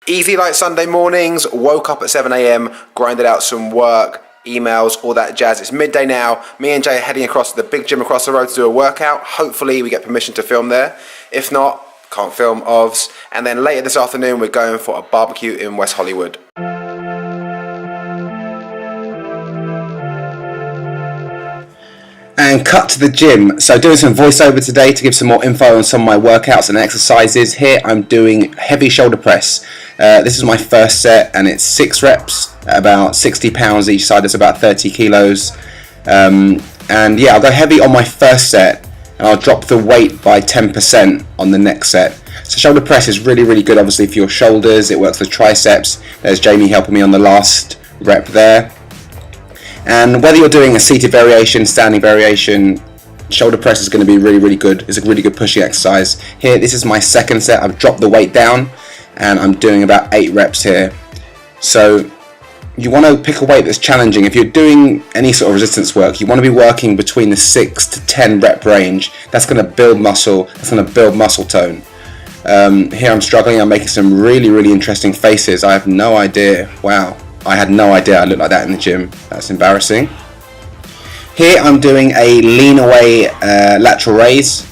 Easy like Sunday mornings, woke up at 7 a.m, grinded out some work, emails, all that jazz. It's midday now. Me and Jay are heading across to the big gym across the road to do a workout. Hopefully we get permission to film there. If not, can't film OVS. And then later this afternoon we're going for a barbecue in West Hollywood. And cut to the gym. So doing some voiceover today to give some more info on some of my workouts and exercises. Here I'm doing heavy shoulder press. This is my first set and it's 6 reps, about 60 pounds each side, that's about 30 kilos. And yeah, I'll go heavy on my first set and I'll drop the weight by 10% on the next set. So shoulder press is really good obviously for your shoulders, it works for triceps. There's Jamie helping me on the last rep there. And whether you're doing a seated variation, standing variation, shoulder press is going to be really good. It's a really good pushing exercise. Here, this is my second set. I've dropped the weight down and I'm doing about 8 reps here. So you want to pick a weight that's challenging. If you're doing any sort of resistance work, you want to be working between the 6 to 10 rep range. That's going to build muscle, that's going to build muscle tone. Here I'm struggling, I'm making some really interesting faces. I have no idea, wow. I had no idea I looked like that in the gym. That's embarrassing. Here I'm doing a lean away lateral raise.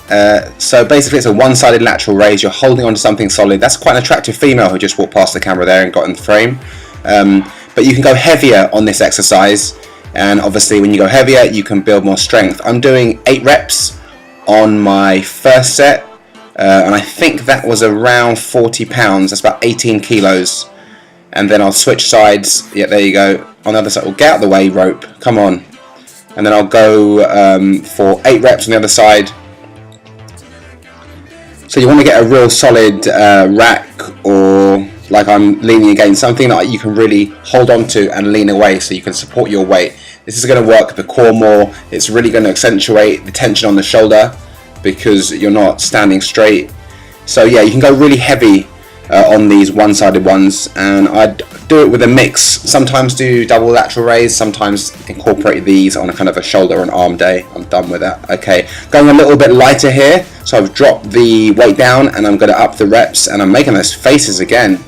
So basically it's a one-sided lateral raise. You're holding onto something solid. That's quite an attractive female who just walked past the camera there and got in the frame. But you can go heavier on this exercise. And obviously when you go heavier, you can build more strength. I'm doing 8 reps on my first set. And I think that was around 40 pounds. That's about 18 kilos. And then I'll switch sides. Yeah, there you go. On the other side, we'll get out the way, rope. Come on. And then I'll go for 8 reps on the other side. So you want to get a real solid rack, or like I'm leaning against something that you can really hold on to and lean away so you can support your weight. This is going to work the core more. It's really going to accentuate the tension on the shoulder because you're not standing straight. So yeah, you can go really heavy on these one-sided ones, and I'd do it with a mix. Sometimes do double lateral raise, sometimes incorporate these on a kind of a shoulder and arm day. I'm done with that. Okay, going a little bit lighter here, so I've dropped the weight down and I'm going to up the reps, and I'm making those faces again.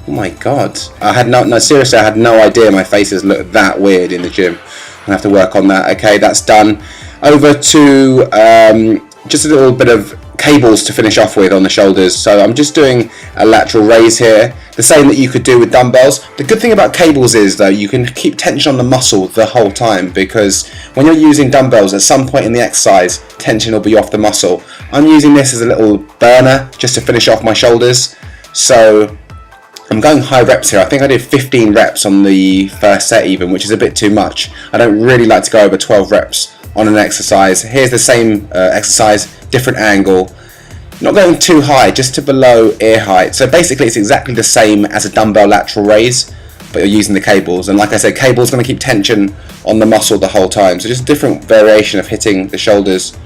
Oh my god, I had no seriously, I had no idea my faces looked that weird in the gym. I'm gonna have to work on that. Okay, that's done. Over to just a little bit of cables to finish off with on the shoulders. So I'm just doing a lateral raise here, the same that you could do with dumbbells. The good thing about cables is though, you can keep tension on the muscle the whole time, because when you're using dumbbells at some point in the exercise, tension will be off the muscle. I'm using this as a little burner just to finish off my shoulders. So I'm going high reps here. I think I did 15 reps on the first set even, which is a bit too much. I don't really like to go over 12 reps on an exercise. Here's the same exercise, different angle. Not going too high, just to below ear height. So basically it's exactly the same as a dumbbell lateral raise, but you're using the cables. And like I said, cables going to keep tension on the muscle the whole time. So just a different variation of hitting the shoulders.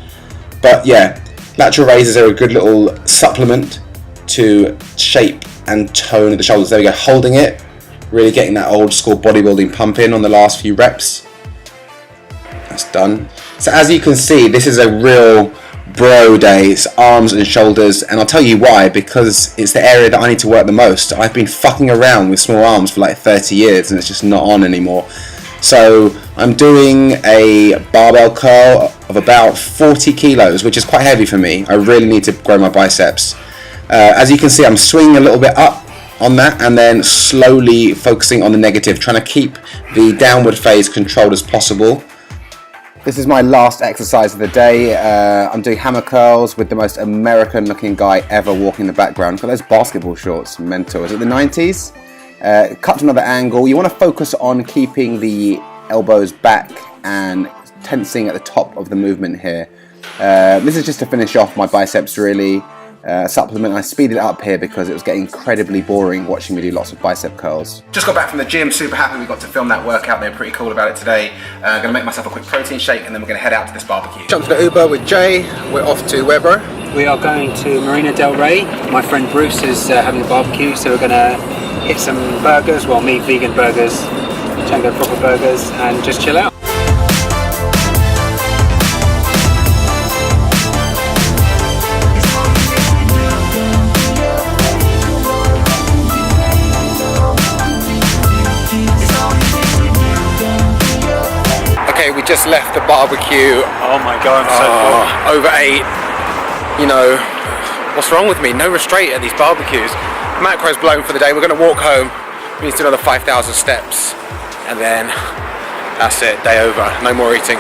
But yeah, lateral raises are a good little supplement to shape and tone the shoulders. There we go, holding it, really getting that old school bodybuilding pump in on the last few reps. That's done. So as you can see, this is a real bro day. It's arms and shoulders, and I'll tell you why, because it's the area that I need to work the most. I've been fucking around with small arms for like 30 years and it's just not on anymore. So I'm doing a barbell curl of about 40 kilos, which is quite heavy for me. I really need to grow my biceps. As you can see, I'm swinging a little bit up on that and then slowly focusing on the negative, trying to keep the downward phase controlled as possible. This is my last exercise of the day. I'm doing hammer curls with the most American looking guy ever walking in the background. Look at those basketball shorts, mental. Is it the 90s? Cut to another angle. You want to focus on keeping the elbows back and tensing at the top of the movement here. This is just to finish off my biceps really. Supplement. I speeded it up here because it was getting incredibly boring watching me do lots of bicep curls. Just got back from the gym, super happy we got to film that workout. They're pretty cool about it today. Gonna make myself a quick protein shake and then we're gonna head out to this barbecue. Jump to the Uber with Jay. We're off to where, bro? We are going to Marina Del Rey. My friend Bruce is having a barbecue, so we're gonna hit some burgers, well, meat vegan burgers, Django proper burgers, and just chill out. We just left the barbecue. Oh my god, I'm so full. Overate. You know, what's wrong with me? No restraint at these barbecues. Macro's blown for the day. We're going to walk home. We need to do another 5,000 steps. And then that's it. Day over. No more eating.